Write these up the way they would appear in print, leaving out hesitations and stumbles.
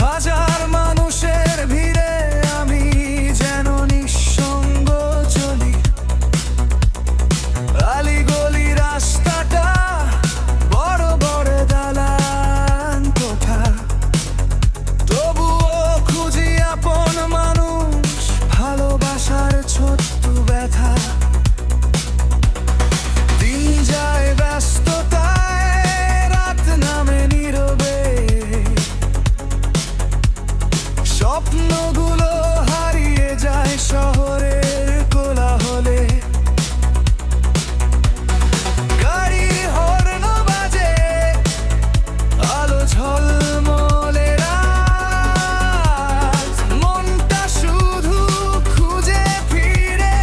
হাজার মানুষের ভিড়ে আমি যেন নিঃসঙ্গ চলি। আলিগলি রাস্তাটা, বড় বড় দালান কোঠা, তবুও খুঁজি আপন মানুষ, ভালোবাসার ছোট্ট ব্যথা। দিন যায় ব্যস্ততায়, রাত নামে নীরবে, স্বপ্নগুলো হারিয়ে যায় শহরের কোলাহলে। গাড়ির হর্ন বাজে, আলো ঝলমলে রাত, মনটা শুধু খুঁজে ফিরে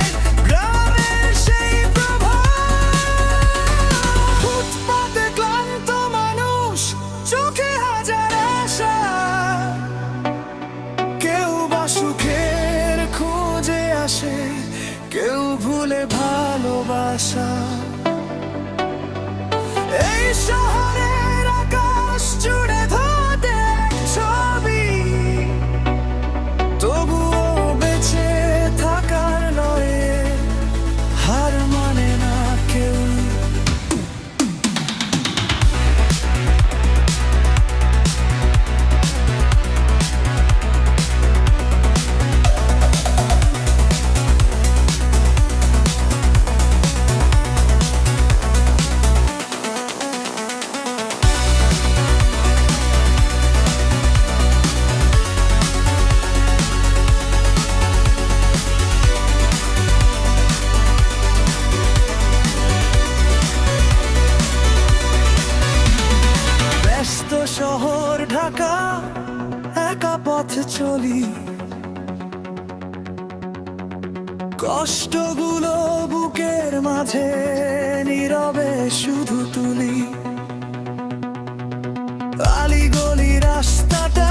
গ্রামের সেই প্রভাত। ফুটপাতে ক্লান্ত মানুষ, চোখে হাজার আশা, কেউ বা সুখের খোঁজে আসে, কেউ ভুলে ভালোবাসা। এই শহরের আকাশ জুড়ে ধোঁয়াতে ছবি, তবুও বেঁচে থাকার লড়ে হার মানে না কেউ। শহর ঢাকা, একা পথে চলি, কষ্টগুলো বুকের মাঝে নীরবে শুধু তুলি। আলিগলি রাস্তাটা,